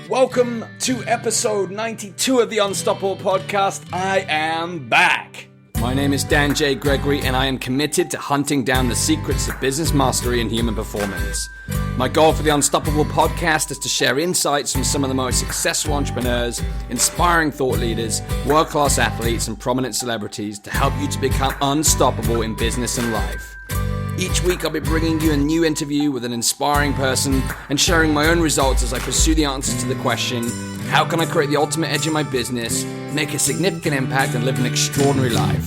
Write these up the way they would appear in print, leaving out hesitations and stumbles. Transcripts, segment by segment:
Welcome to episode 92 of the Unstoppable Podcast. I am back. My name is Dan J. Gregory, and I am committed to hunting down the secrets of business mastery and human performance. My goal for the Unstoppable Podcast is to share insights from some of the most successful entrepreneurs, inspiring thought leaders, world-class athletes, and prominent celebrities to help you to become unstoppable in business and life. Each week I'll be bringing you a new interview with an inspiring person and sharing my own results as I pursue the answers to the question, how can I create the ultimate edge in my business, make a significant impact, and live an extraordinary life?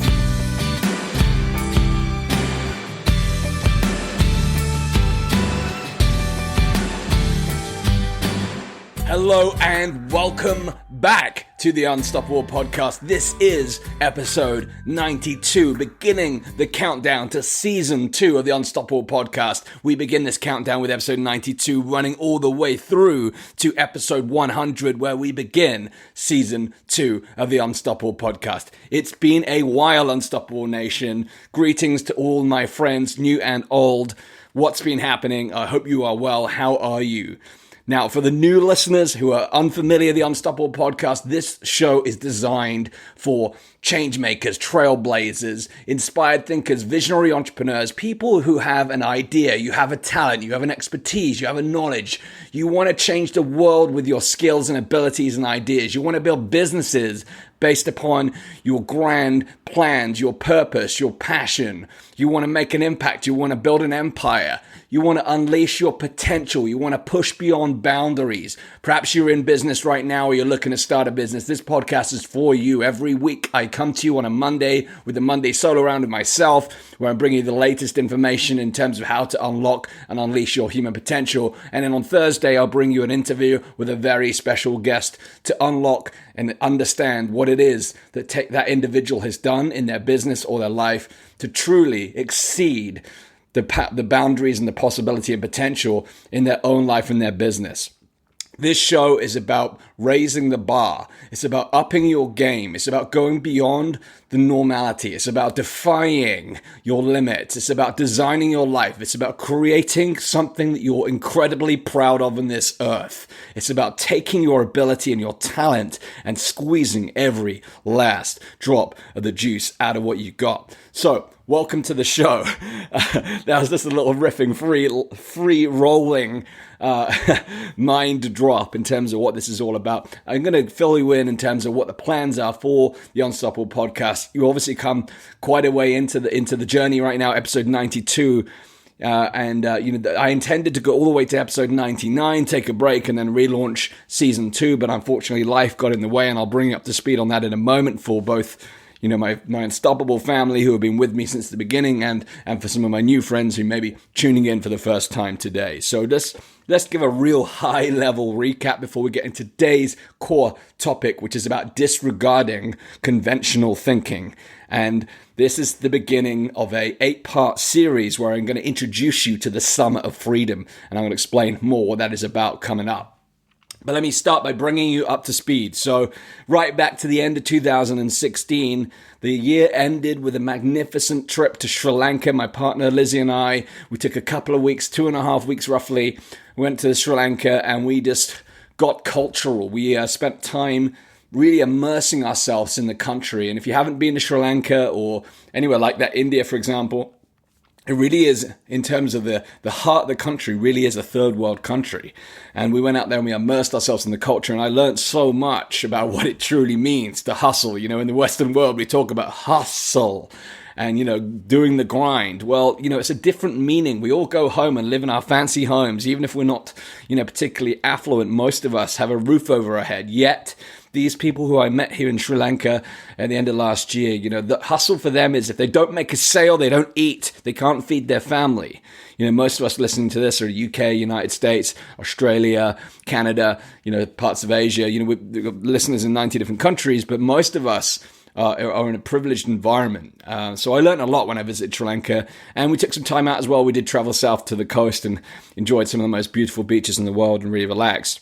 Hello and welcome back to the Unstoppable Podcast. This is episode 92, beginning the countdown to season 2 of the Unstoppable Podcast. We begin this countdown with episode 92, running all the way through to episode 100, where we begin season 2 of the Unstoppable Podcast. It's been a while, Unstoppable Nation. Greetings to all my friends, new and old. What's been happening? I hope you are well. How are you? Now, for the new listeners who are unfamiliar with the Unstoppable Podcast, this show is designed for change makers, trailblazers, inspired thinkers, visionary entrepreneurs, people who have an idea, you have a talent, you have an expertise, you have a knowledge. You want to change the world with your skills and abilities and ideas. You want to build businesses based upon your grand plans, your purpose, your passion. You want to make an impact. You want to build an empire. You want to unleash your potential. You want to push beyond boundaries. Perhaps you're in business right now or you're looking to start a business. This podcast is for you. Every week I come to you on a Monday with the Monday Solo Round with myself, where I'm bringing you the latest information in terms of how to unlock and unleash your human potential. And then on Thursday, I'll bring you an interview with a very special guest to unlock and understand what it is that that individual has done in their business or their life to truly exceed the boundaries and the possibility and potential in their own life and their business. This show is about raising the bar. It's about upping your game. It's about going beyond the normality. It's about defying your limits. It's about designing your life. It's about creating something that you're incredibly proud of in this earth. It's about taking your ability and your talent and squeezing every last drop of the juice out of what you got. So, welcome to the show. That was just a little riffing, free rolling mind drop in terms of what this is all about. I'm going to fill you in terms of what the plans are for the Unstoppable Podcast. You obviously come quite a way into the journey right now, episode 92. I intended to go all the way to episode 99, take a break, and then relaunch season 2. But unfortunately, life got in the way, and I'll bring you up to speed on that in a moment for both my Unstoppable family who have been with me since the beginning and for some of my new friends who may be tuning in for the first time today. So let's give a real high level recap before we get into today's core topic, which is about disregarding conventional thinking. And this is the beginning of a 8-part series where I'm going to introduce you to the Summit of Freedom. And I'm going to explain more what that is about coming up. But let me start by bringing you up to speed. So right back to the end of 2016, the year ended with a magnificent trip to Sri Lanka. My partner Lizzie and I, we took a couple of weeks, 2.5 weeks roughly, went to Sri Lanka and we just got cultural. We spent time really immersing ourselves in the country. And if you haven't been to Sri Lanka or anywhere like that, India, for example, it really is, in terms of the heart of the country, really is a third world country. And we went out there and we immersed ourselves in the culture. And I learned so much about what it truly means to hustle. In the Western world, we talk about hustle and, doing the grind. Well, it's a different meaning. We all go home and live in our fancy homes. Even if we're not, particularly affluent, most of us have a roof over our head. Yet, these people who I met here in Sri Lanka at the end of last year, the hustle for them is if they don't make a sale, they don't eat. They can't feed their family. Most of us listening to this are UK, United States, Australia, Canada, parts of Asia. We've got listeners in 90 different countries, but most of us are in a privileged environment. So I learned a lot when I visited Sri Lanka, and we took some time out as well. We did travel south to the coast and enjoyed some of the most beautiful beaches in the world and really relaxed.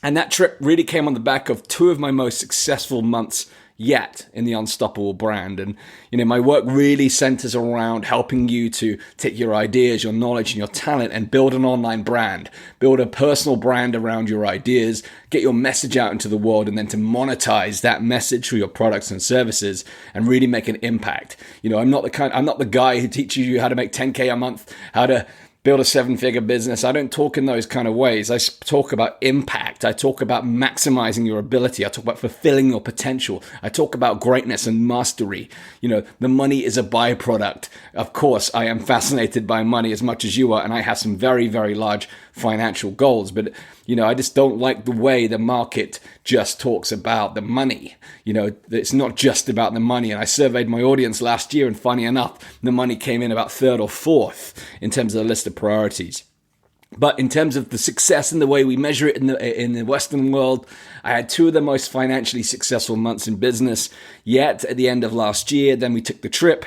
And that trip really came on the back of 2 of my most successful months yet in the Unstoppable brand. And, my work really centers around helping you to take your ideas, your knowledge, and your talent and build an online brand, build a personal brand around your ideas, get your message out into the world, and then to monetize that message through your products and services and really make an impact. I'm not the guy who teaches you how to make 10K a month, how to build a 7-figure business. I don't talk in those kind of ways. I talk about impact. I talk about maximizing your ability. I talk about fulfilling your potential. I talk about greatness and mastery. The money is a byproduct. Of course, I am fascinated by money as much as you are, and I have some very, very large financial goals. But, I just don't like the way the market just talks about the money. It's not just about the money. And I surveyed my audience last year, and funny enough, the money came in about third or fourth in terms of the list of priorities. But in terms of the success and the way we measure it in the Western world, I had 2 of the most financially successful months in business yet at the end of last year. Then we took the trip,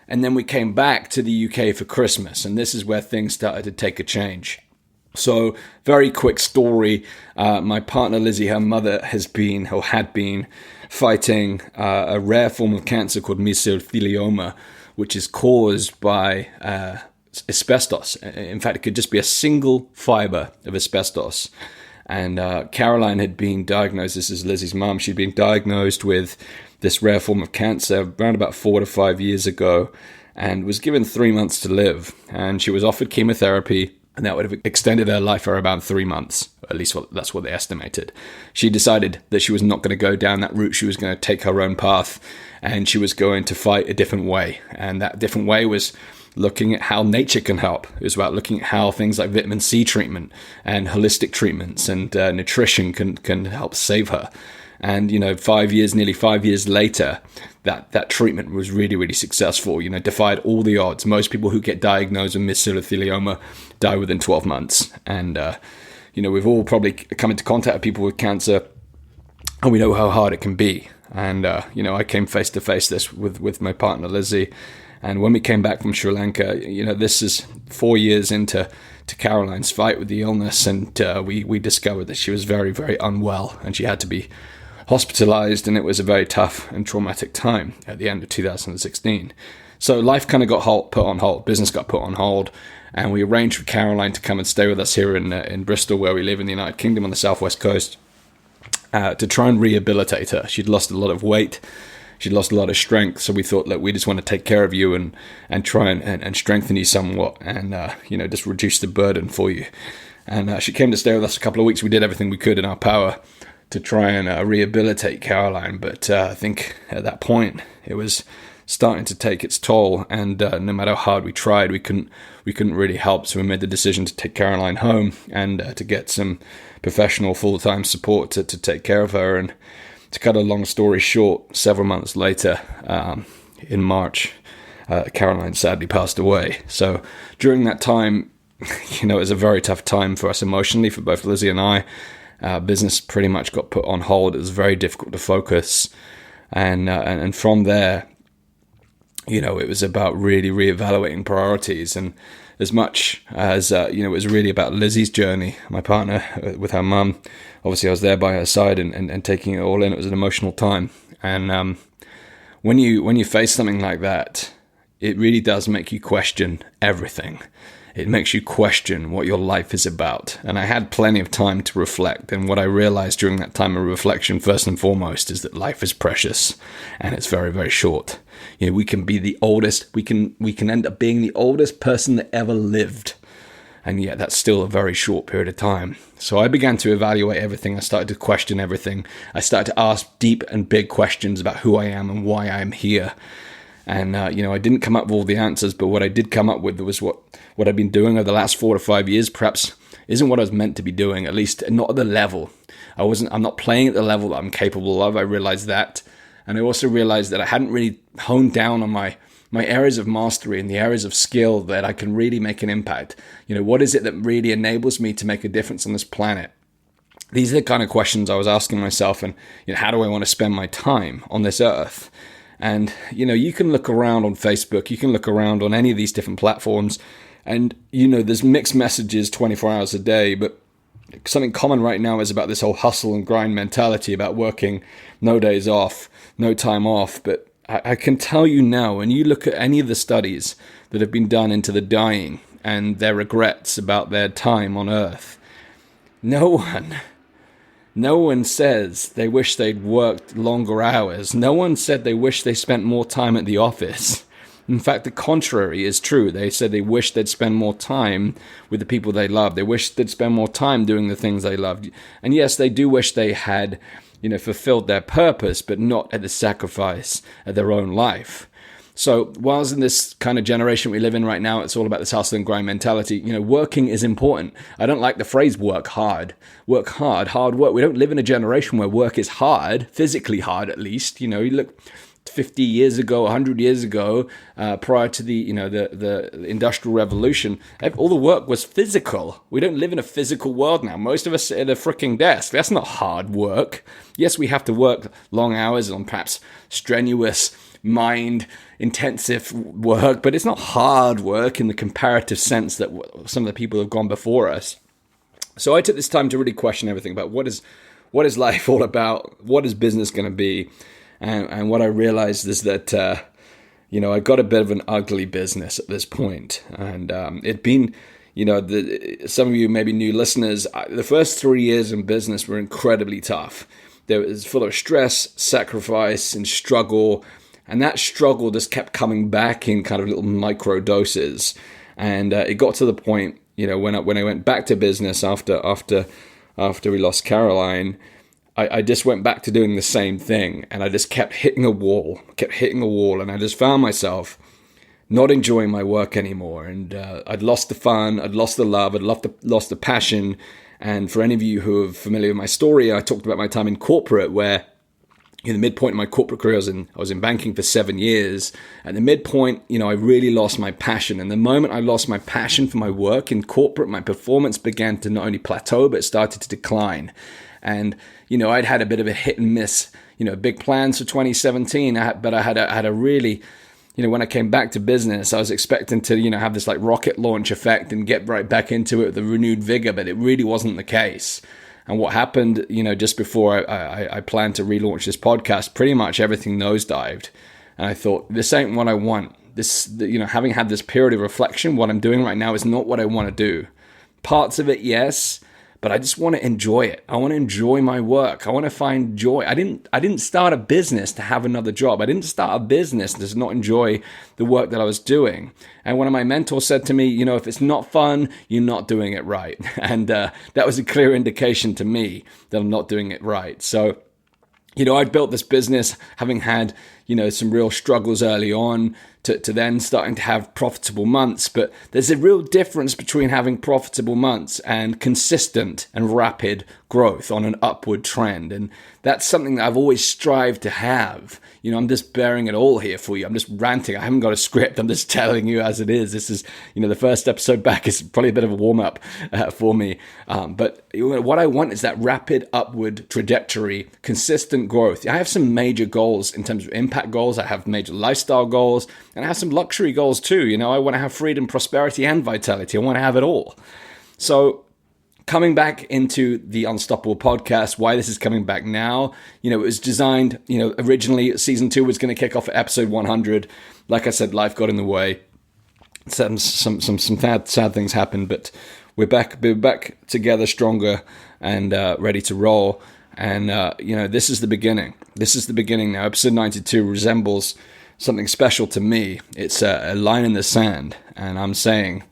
and then we came back to the UK for Christmas. And this is where things started to take a change. So, very quick story. My partner Lizzie, her mother had been fighting a rare form of cancer called mesothelioma, which is caused by asbestos. In fact, it could just be a single fiber of asbestos. And Caroline had been diagnosed, this is Lizzie's mom, she'd been diagnosed with this rare form of cancer around about 4 to 5 years ago and was given 3 months to live. And she was offered chemotherapy, and that would have extended her life for about 3 months. At least that's what they estimated. She decided that she was not going to go down that route. She was going to take her own path, and she was going to fight a different way. And that different way was looking at how nature can help. It was about looking at how things like vitamin C treatment and holistic treatments and nutrition can help save her. And, nearly 5 years later, that treatment was really, really successful, defied all the odds. Most people who get diagnosed with mesothelioma die within 12 months. And, we've all probably come into contact with people with cancer, and we know how hard it can be. And, I came face to face this with my partner, Lizzie. And when we came back from Sri Lanka, this is 4 years into Caroline's fight with the illness. And we discovered that she was very, very unwell, and she had to be hospitalized, and it was a very tough and traumatic time at the end of 2016. So life kind of got put on hold, business got put on hold, and we arranged for Caroline to come and stay with us here in Bristol, where we live in the United Kingdom on the southwest coast, to try and rehabilitate her. She'd lost a lot of weight, she'd lost a lot of strength, so we thought, look, we just want to take care of you and try and strengthen you somewhat, and just reduce the burden for you. And she came to stay with us a couple of weeks. We did everything we could in our power to try and rehabilitate Caroline, but I think at that point it was starting to take its toll, and no matter how hard we tried, we couldn't really help. So we made the decision to take Caroline home and to get some professional full-time support to take care of her. And to cut a long story short, several months later, in March, Caroline sadly passed away. So during that time, it was a very tough time for us emotionally, for both Lizzie and I. Business pretty much got put on hold. It was very difficult to focus, and from there, it was about really reevaluating priorities. And as much as it was really about Lizzie's journey, my partner with her mum. Obviously, I was there by her side and taking it all in. It was an emotional time, and when you face something like that, it really does make you question everything. It makes you question what your life is about. And I had plenty of time to reflect. And what I realized during that time of reflection, first and foremost, is that life is precious and it's very, very short. We can be the oldest. We can end up being the oldest person that ever lived. And yet that's still a very short period of time. So I began to evaluate everything. I started to question everything. I started to ask deep and big questions about who I am and why I'm here. And, I didn't come up with all the answers, but what I did come up with was what I've been doing over the last 4 to 5 years perhaps isn't what I was meant to be doing, at least not at the level. I'm not playing at the level that I'm capable of. I realized that. And I also realized that I hadn't really honed down on my areas of mastery and the areas of skill that I can really make an impact. What is it that really enables me to make a difference on this planet? These are the kind of questions I was asking myself, and how do I want to spend my time on this earth? And, you can look around on Facebook, you can look around on any of these different platforms, and, there's mixed messages 24 hours a day, but something common right now is about this whole hustle and grind mentality about working no days off, no time off. But I can tell you now, when you look at any of the studies that have been done into the dying and their regrets about their time on Earth, no one says they wish they'd worked longer hours. No one said they wish they spent more time at the office. In fact, the contrary is true. They said they wish they'd spend more time with the people they love. They wish they'd spend more time doing the things they loved. And yes, they do wish they had, fulfilled their purpose, but not at the sacrifice of their own life. So whilst in this kind of generation we live in right now, it's all about this hustle and grind mentality. Working is important. I don't like the phrase work hard. Work hard, hard work. We don't live in a generation where work is hard, physically hard at least. You look 50 years ago, 100 years ago, prior to the Industrial Revolution, all the work was physical. We don't live in a physical world now. Most of us sit at a freaking desk. That's not hard work. Yes, we have to work long hours on perhaps strenuous, mind-intensive work, but it's not hard work in the comparative sense that some of the people have gone before us. So I took this time to really question everything about what is life all about? What is business going to be? And what I realized is that, I got a bit of an ugly business at this point. And it'd been, some of you maybe new listeners, the first 3 years in business were incredibly tough. It was full of stress, sacrifice, and struggle. And that struggle just kept coming back in kind of little micro doses. And it got to the point, when I went back to business after we lost Caroline, I just went back to doing the same thing, and I just kept hitting a wall, and I just found myself not enjoying my work anymore. And I'd lost the fun, I'd lost the love, I'd lost the passion. And for any of you who are familiar with my story, I talked about my time in corporate, where in the midpoint of my corporate career, I was in banking for 7 years. At the midpoint, I really lost my passion. And the moment I lost my passion for my work in corporate, my performance began to not only plateau, but it started to decline. And, I'd had a bit of a hit and miss, big plans for 2017, but I had a really, when I came back to business, I was expecting to, have this like rocket launch effect and get right back into it with a renewed vigor, but it really wasn't the case. And what happened, just before I planned to relaunch this podcast, pretty much everything nosedived. And I thought, this ain't what I want. This, having had this period of reflection, what I'm doing right now is not what I want to do. Parts of it, yes, but I just want to enjoy it. I want to enjoy my work. I want to find joy. I didn't start a business to have another job. I didn't start a business to not enjoy the work that I was doing. And one of my mentors said to me, if it's not fun, you're not doing it right. And that was a clear indication to me that I'm not doing it right. So, I'd built this business having had, some real struggles early on to then starting to have profitable months. But there's a real difference between having profitable months and consistent and rapid growth on an upward trend. And that's something that I've always strived to have. I'm just bearing it all here for you. I'm just ranting. I haven't got a script. I'm just telling you as it is. This is, the first episode back is probably a bit of a warm up for me. But what I want is that rapid upward trajectory, consistent growth. I have some major goals in terms of impact goals. I have major lifestyle goals, and I have some luxury goals too. I want to have freedom, prosperity, and vitality. I want to have it all. So coming back into the Unstoppable podcast, why this is coming back now, it was designed, originally season 2 was going to kick off at episode 100. Like I said, life got in the way. Some sad things happened, but we're back together, stronger and ready to roll. And, this is the beginning. This is the beginning now. Episode 92 resembles something special to me. It's a line in the sand, and I'm saying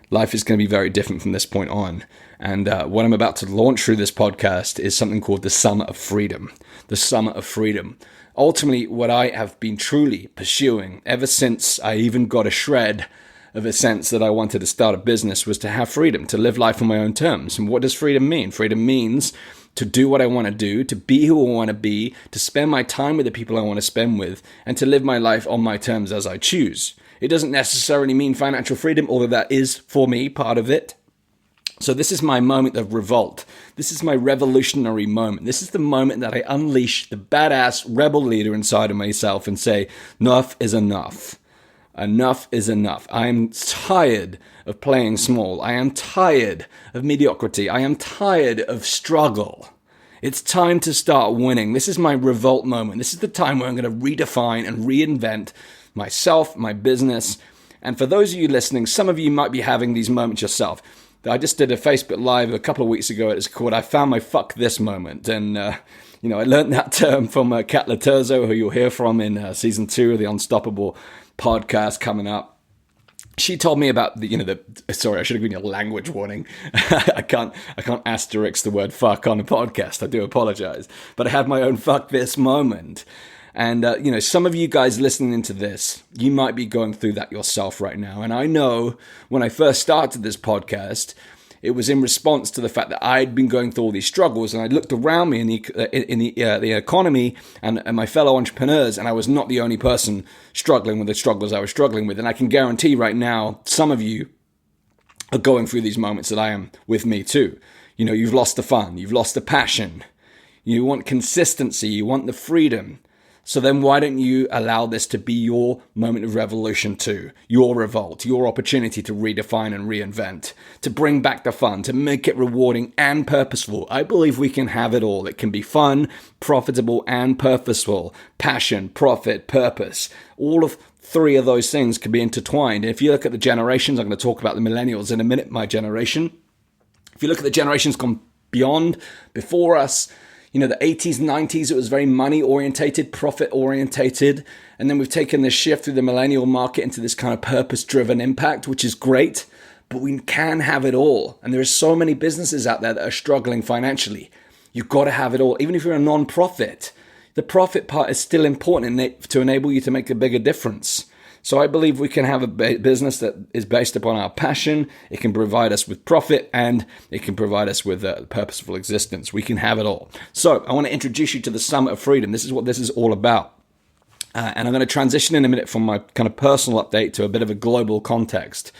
life is going to be very different from this point on. And what I'm about to launch through this podcast is something called the Summit of Freedom. The Summit of Freedom. Ultimately, what I have been truly pursuing ever since I even got a shred of a sense that I wanted to start a business was to have freedom, to live life on my own terms. And what does freedom mean? Freedom means to do what I want to do, to be who I want to be, to spend my time with the people I want to spend with, and to live my life on my terms as I choose. It doesn't necessarily mean financial freedom, although that is, for me, part of it. So this is my moment of revolt. This is my revolutionary moment. This is the moment that I unleash the badass rebel leader inside of myself and say, enough is enough. Enough is enough. I am tired of playing small. I am tired of mediocrity. I am tired of struggle. It's time to start winning. This is my revolt moment. This is the time where I'm going to redefine and reinvent myself, my business. And for those of you listening, some of you might be having these moments yourself. I just did a Facebook Live a couple of weeks ago. It's called I Found My Fuck This Moment. And, I learned that term from Kat Laterzo, who you'll hear from in season 2 of the Unstoppable podcast coming up. She told me about sorry, I should have given you a language warning. I can't asterisk the word fuck on a podcast. I do apologize. But I had my own fuck this moment. And, some of you guys listening to this, you might be going through that yourself right now. And I know when I first started this podcast, it was in response to the fact that I'd been going through all these struggles, and I looked around me in the economy and my fellow entrepreneurs, and I was not the only person struggling with the struggles I was struggling with. And I can guarantee right now, some of you are going through these moments that I am with me too. You've lost the fun, you've lost the passion, you want consistency, you want the freedom. So then why don't you allow this to be your moment of revolution too? Your revolt, your opportunity to redefine and reinvent, to bring back the fun, to make it rewarding and purposeful. I believe we can have it all. It can be fun, profitable, and purposeful. Passion, profit, purpose. All of 3 of those things can be intertwined. And if you look at the generations, I'm going to talk about the millennials in a minute, my generation. If you look at the generations gone beyond, before us, the 80s, 90s, it was very money-orientated, profit-orientated. And then we've taken this shift through the millennial market into this kind of purpose-driven impact, which is great. But we can have it all. And there are so many businesses out there that are struggling financially. You've got to have it all. Even if you're a non-profit, the profit part is still important to enable you to make a bigger difference. So I believe we can have a business that is based upon our passion. It can provide us with profit, and it can provide us with a purposeful existence. We can have it all. So I want to introduce you to the Summit of Freedom. This is what this is all about. And I'm going to transition in a minute from my kind of personal update to a bit of a global context.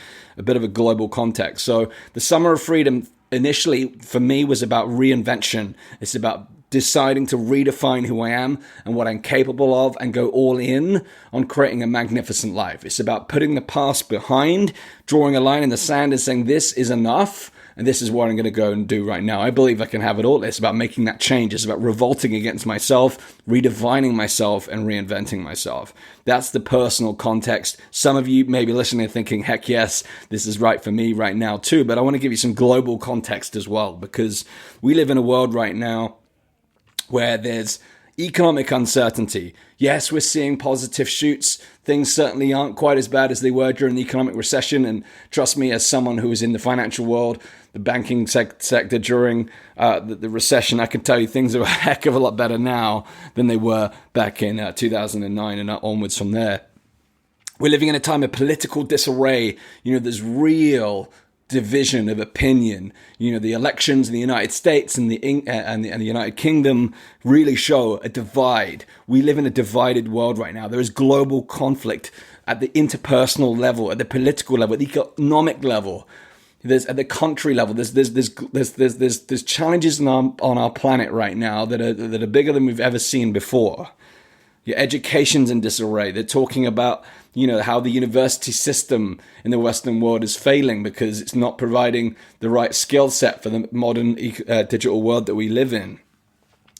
So the Summer of Freedom initially for me was about reinvention. It's about deciding to redefine who I am and what I'm capable of and go all in on creating a magnificent life. It's about putting the past behind, drawing a line in the sand and saying, this is enough, and this is what I'm going to go and do right now. I believe I can have it all. It's about making that change. It's about revolting against myself, redefining myself, and reinventing myself. That's the personal context. Some of you may be listening and thinking, heck yes, this is right for me right now too. But I want to give you some global context as well, because we live in a world right now where there's economic uncertainty. Yes, we're seeing positive shoots. Things certainly aren't quite as bad as they were during the economic recession. And trust me, as someone who was in the financial world, the banking sector during the recession, I can tell you things are a heck of a lot better now than they were back in 2009 and onwards from there. We're living in a time of political disarray. There's real division of opinion. The elections in the United States and the United Kingdom really show a divide. We live in a divided world right now. There is global conflict at the interpersonal level, at the political level, at the economic level. There's at the country level. There's challenges on our planet right now that are bigger than we've ever seen before. Your education's in disarray. They're talking about how the university system in the Western world is failing because it's not providing the right skill set for the modern digital world that we live in.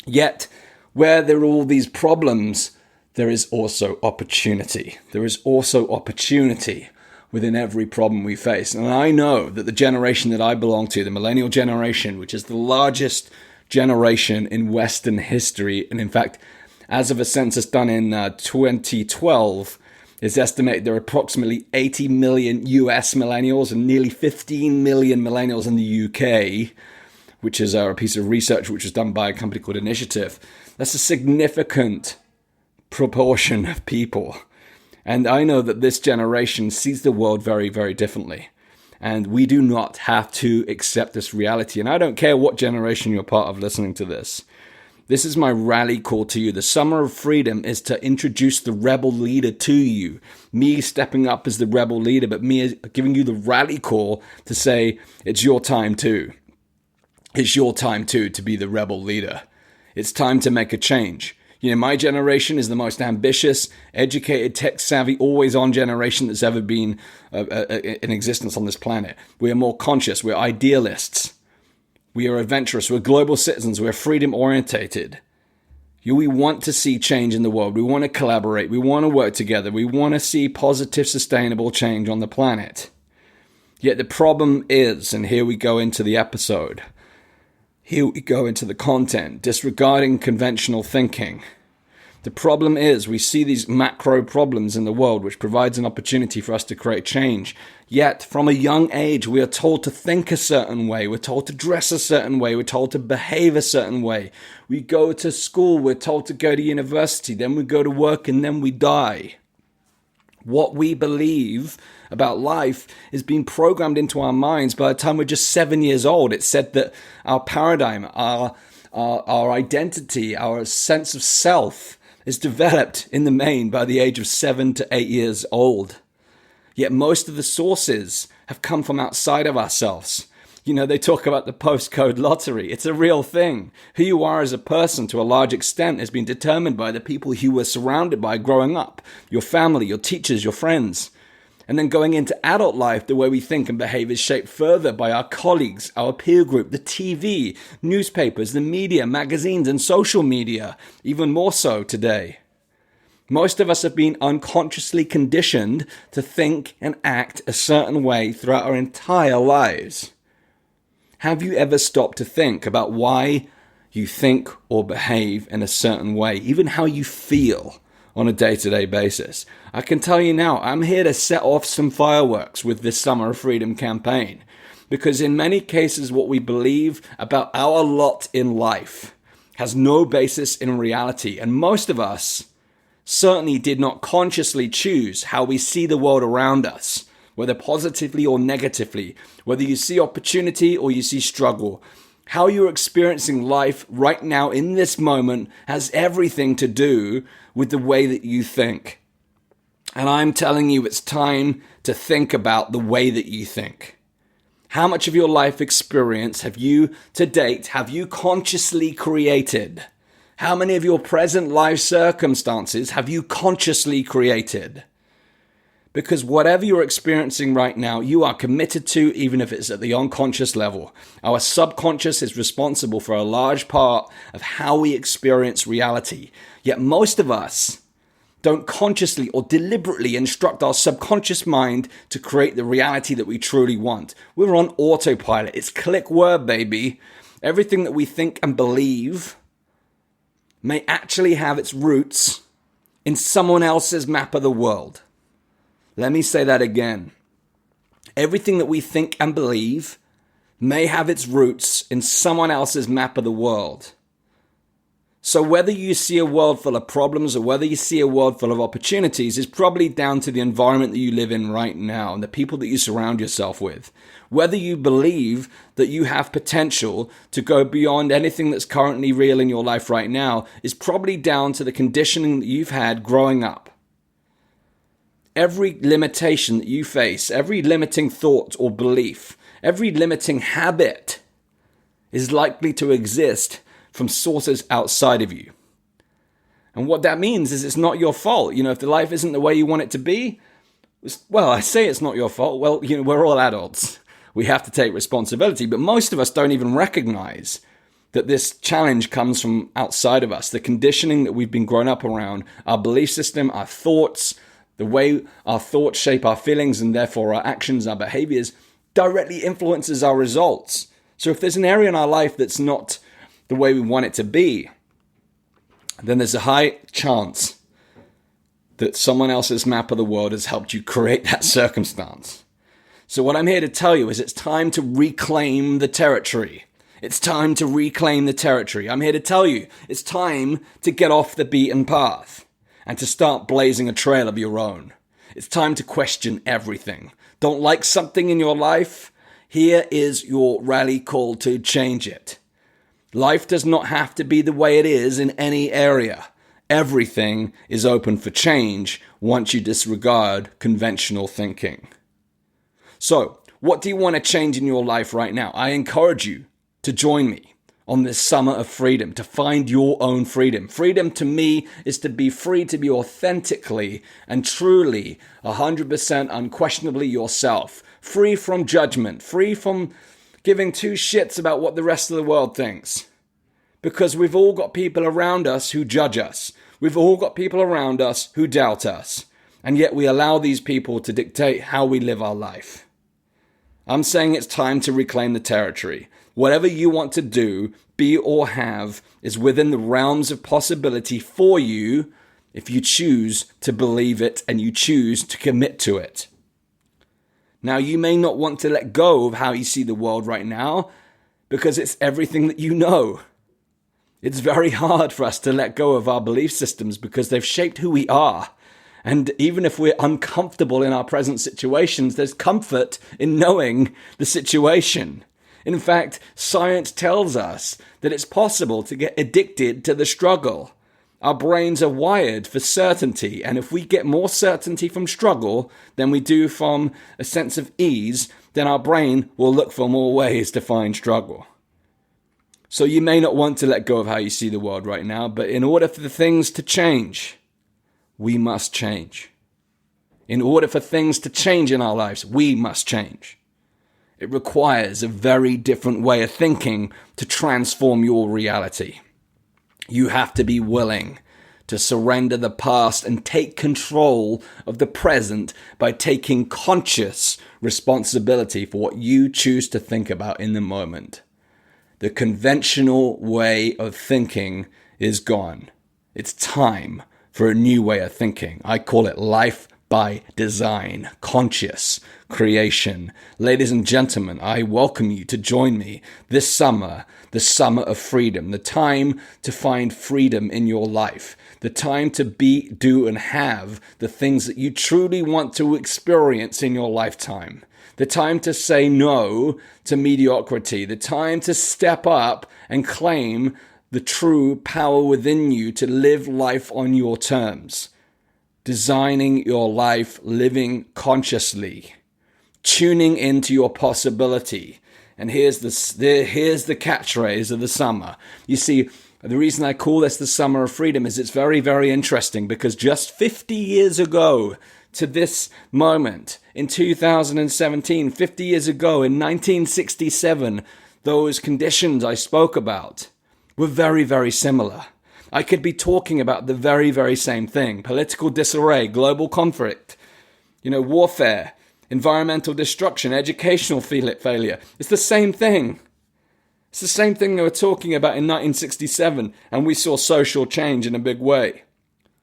Yet, where there are all these problems, there is also opportunity. There is also opportunity within every problem we face. And I know that the generation that I belong to, the millennial generation, which is the largest generation in Western history, and in fact, as of a census done in 2012, it's estimated there are approximately 80 million US millennials and nearly 15 million millennials in the UK, which is a piece of research which was done by a company called Initiative. That's a significant proportion of people. And I know that this generation sees the world very, very differently. And we do not have to accept this reality. And I don't care what generation you're part of listening to this. This is my rally call to you. The Summer of Freedom is to introduce the rebel leader to you. Me stepping up as the rebel leader, but me giving you the rally call to say, it's your time too. It's your time too to be the rebel leader. It's time to make a change. My generation is the most ambitious, educated, tech-savvy, always-on generation that's ever been in existence on this planet. We are more conscious. We're idealists. We are adventurous. We're global citizens. We're freedom-orientated. We want to see change in the world. We want to collaborate. We want to work together. We want to see positive, sustainable change on the planet. Yet the problem is, and here we go into the episode, here we go into the content, disregarding conventional thinking. The problem is we see these macro problems in the world, which provides an opportunity for us to create change. Yet, from a young age, we are told to think a certain way. We're told to dress a certain way. We're told to behave a certain way. We go to school. We're told to go to university. Then we go to work, and then we die. What we believe about life is being programmed into our minds by the time we're just 7 years old. It's said that our paradigm, our identity, our sense of self is developed in the main by the age of 7 to 8 years old. Yet most of the sources have come from outside of ourselves. They talk about the postcode lottery. It's a real thing. Who you are as a person, to a large extent, has been determined by the people you were surrounded by growing up. Your family, your teachers, your friends. And then going into adult life, the way we think and behave is shaped further by our colleagues, our peer group, the TV, newspapers, the media, magazines, and social media, even more so today. Most of us have been unconsciously conditioned to think and act a certain way throughout our entire lives. Have you ever stopped to think about why you think or behave in a certain way, even how you feel on a day-to-day basis? I can tell you now, I'm here to set off some fireworks with this Summer of Freedom campaign, because in many cases what we believe about our lot in life has no basis in reality, and most of us certainly did not consciously choose how we see the world around us, whether positively or negatively, whether you see opportunity or you see struggle. How you're experiencing life right now in this moment has everything to do with the way that you think. And I'm telling you, it's time to think about the way that you think. How much of your life experience have you consciously created? How many of your present life circumstances have you consciously created? Because whatever you're experiencing right now, you are committed to, even if it's at the unconscious level. Our subconscious is responsible for a large part of how we experience reality. Yet most of us don't consciously or deliberately instruct our subconscious mind to create the reality that we truly want. We're on autopilot. It's click word, baby. Everything that we think and believe may actually have its roots in someone else's map of the world. Let me say that again. Everything that we think and believe may have its roots in someone else's map of the world. So whether you see a world full of problems or whether you see a world full of opportunities is probably down to the environment that you live in right now and the people that you surround yourself with. Whether you believe that you have potential to go beyond anything that's currently real in your life right now is probably down to the conditioning that you've had growing up. Every limitation that you face, every limiting thought or belief, every limiting habit is likely to exist from sources outside of you. And what that means is it's not your fault. If the life isn't the way you want it to be, well, I say it's not your fault. Well, we're all adults. We have to take responsibility. But most of us don't even recognize that this challenge comes from outside of us. The conditioning that we've been grown up around, our belief system, our thoughts, the way our thoughts shape our feelings and therefore our actions, our behaviors, directly influences our results. So if there's an area in our life that's not the way we want it to be, then there's a high chance that someone else's map of the world has helped you create that circumstance. So what I'm here to tell you is it's time to reclaim the territory. It's time to reclaim the territory. I'm here to tell you it's time to get off the beaten path and to start blazing a trail of your own. It's time to question everything. Don't like something in your life? Here is your rally call to change it. Life does not have to be the way it is in any area. Everything is open for change once you disregard conventional thinking. So, what do you want to change in your life right now? I encourage you to join me on this summer of freedom, to find your own freedom. Freedom to me is to be free to be authentically and truly 100% unquestionably yourself. Free from judgment, free from giving two shits about what the rest of the world thinks. Because we've all got people around us who judge us. We've all got people around us who doubt us. And yet we allow these people to dictate how we live our life. I'm saying it's time to reclaim the territory. Whatever you want to do, be or have is within the realms of possibility for you if you choose to believe it and you choose to commit to it. Now, you may not want to let go of how you see the world right now because it's everything that you know. It's very hard for us to let go of our belief systems because they've shaped who we are. And even if we're uncomfortable in our present situations, there's comfort in knowing the situation. In fact, science tells us that it's possible to get addicted to the struggle. Our brains are wired for certainty, and if we get more certainty from struggle than we do from a sense of ease, then our brain will look for more ways to find struggle. So you may not want to let go of how you see the world right now, but in order for the things to change, we must change. In order for things to change in our lives, we must change. It requires a very different way of thinking to transform your reality. You have to be willing to surrender the past and take control of the present by taking conscious responsibility for what you choose to think about in the moment. The conventional way of thinking is gone. It's time for a new way of thinking. I call it life by design, conscious creation. Ladies and gentlemen, I welcome you to join me this summer, the summer of freedom, the time to find freedom in your life, the time to be, do, and have the things that you truly want to experience in your lifetime, the time to say no to mediocrity, the time to step up and claim the true power within you to live life on your terms. Designing your life, living consciously, tuning into your possibility. And here's the catchphrase of the summer. You see, the reason I call this the summer of freedom is it's very, very interesting because just 50 years ago to this moment, in 2017, 50 years ago, in 1967, those conditions I spoke about were very, very similar. I could be talking about the very, very same thing. Political disarray, global conflict, warfare, environmental destruction, educational failure. It's the same thing. It's the same thing they were talking about in 1967, and we saw social change in a big way.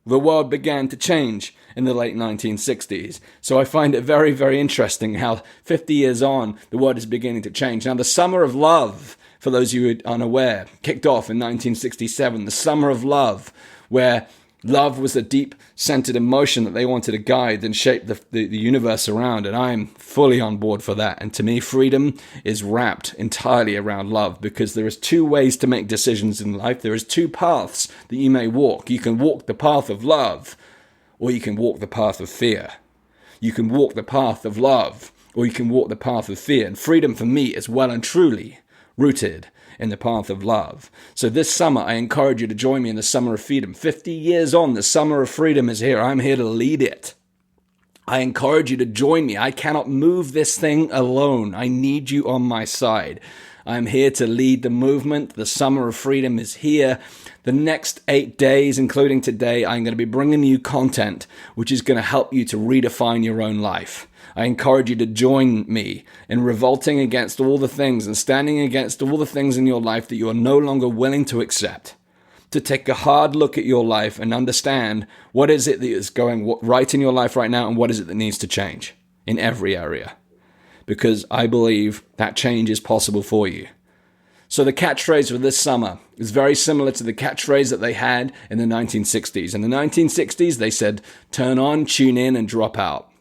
The world began to change in the late 1960s. So I find it very, very interesting how 50 years on, the world is beginning to change. Now, the Summer of Love, for those of you who are unaware, kicked off in 1967. The Summer of Love, where love was a deep-centered emotion that they wanted to guide and shape the universe around. And I'm fully on board for that. And to me, freedom is wrapped entirely around love because there is two ways to make decisions in life. There is two paths that you may walk. You can walk the path of love, or you can walk the path of fear. You can walk the path of love, or you can walk the path of fear. And freedom for me is well and truly rooted in the path of love. So this summer, I encourage you to join me in the Summer of Freedom. 50 years on, the Summer of Freedom is here. I'm here to lead it. I encourage you to join me. I cannot move this thing alone. I need you on my side. I'm here to lead the movement. The Summer of Freedom is here. The next 8 days, including today, I'm going to be bringing you content which is going to help you to redefine your own life. I encourage you to join me in revolting against all the things and standing against all the things in your life that you are no longer willing to accept. To take a hard look at your life and understand what is it that is going right in your life right now and what is it that needs to change in every area. Because I believe that change is possible for you. So the catchphrase for this summer is very similar to the catchphrase that they had in the 1960s. In the 1960s, they said, turn on, tune in, and drop out.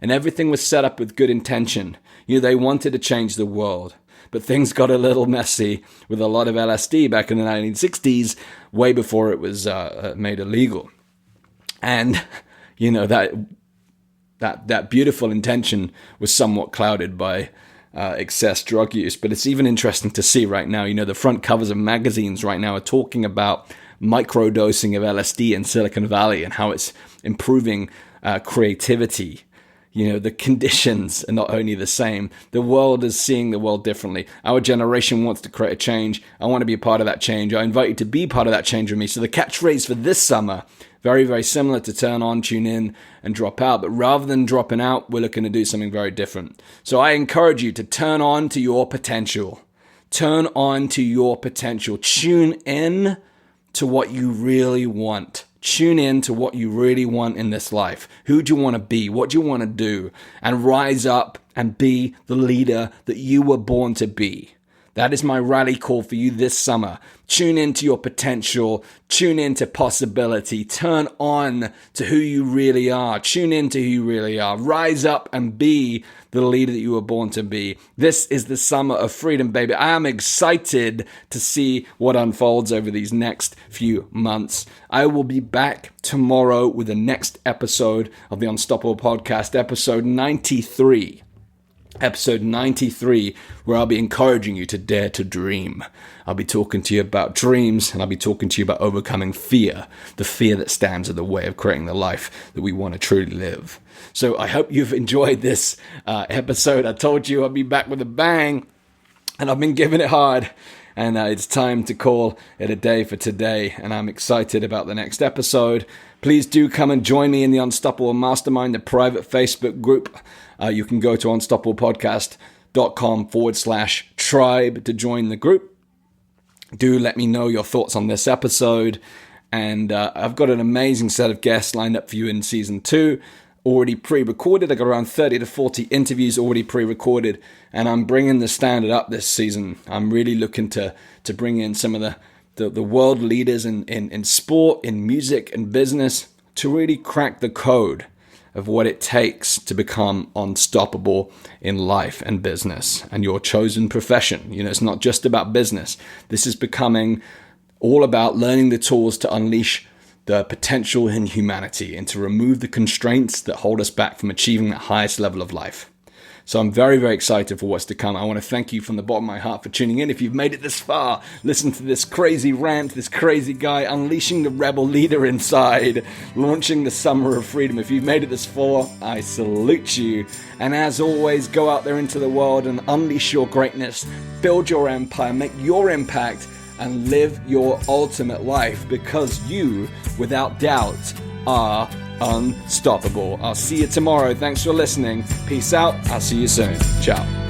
And everything was set up with good intention. They wanted to change the world. But things got a little messy with a lot of LSD back in the 1960s, way before it was made illegal. And, that beautiful intention was somewhat clouded by excess drug use. But it's even interesting to see right now, the front covers of magazines right now are talking about microdosing of LSD in Silicon Valley and how it's improving creativity. The conditions are not only the same, the world is seeing the world differently. Our generation wants to create a change. I want to be a part of that change. I invite you to be part of that change with me. So the catchphrase for this summer, very, very similar to turn on, tune in, and drop out. But rather than dropping out, we're looking to do something very different. So I encourage you to turn on to your potential. Turn on to your potential. Tune in to what you really want. Tune in to what you really want in this life. Who do you want to be? What do you want to do? And rise up and be the leader that you were born to be. That is my rally call for you this summer. Tune into your potential. Tune into possibility. Turn on to who you really are. Tune into who you really are. Rise up and be the leader that you were born to be. This is the summer of freedom, baby. I am excited to see what unfolds over these next few months. I will be back tomorrow with the next episode of the Unstoppable Podcast, episode 93. Episode 93, where I'll be encouraging you to dare to dream. I'll be talking to you about dreams, and I'll be talking to you about overcoming fear, the fear that stands in the way of creating the life that we want to truly live. So I hope you've enjoyed this episode. I told you I'd be back with a bang, and I've been giving it hard. And it's time to call it a day for today. And I'm excited about the next episode. Please do come and join me in the Unstoppable Mastermind, the private Facebook group. You can go to unstoppablepodcast.com/tribe to join the group. Do let me know your thoughts on this episode. And I've got an amazing set of guests lined up for you in season 2. Already pre-recorded. I got around 30 to 40 interviews already pre-recorded, and I'm bringing the standard up this season. I'm really looking to bring in some of the world leaders in sport, in music, and business to really crack the code of what it takes to become unstoppable in life and business and your chosen profession. It's not just about business. This is becoming all about learning the tools to unleash the potential in humanity and to remove the constraints that hold us back from achieving that highest level of life. So I'm very, very excited for what's to come. I want to thank you from the bottom of my heart for tuning in. If you've made it this far, listen to this crazy rant, this crazy guy unleashing the rebel leader inside, launching the summer of freedom. If you've made it this far, I salute you. And as always, go out there into the world and unleash your greatness, build your empire, make your impact, and live your ultimate life, because you, without doubt, are unstoppable. I'll see you tomorrow. Thanks for listening. Peace out. I'll see you soon. Ciao.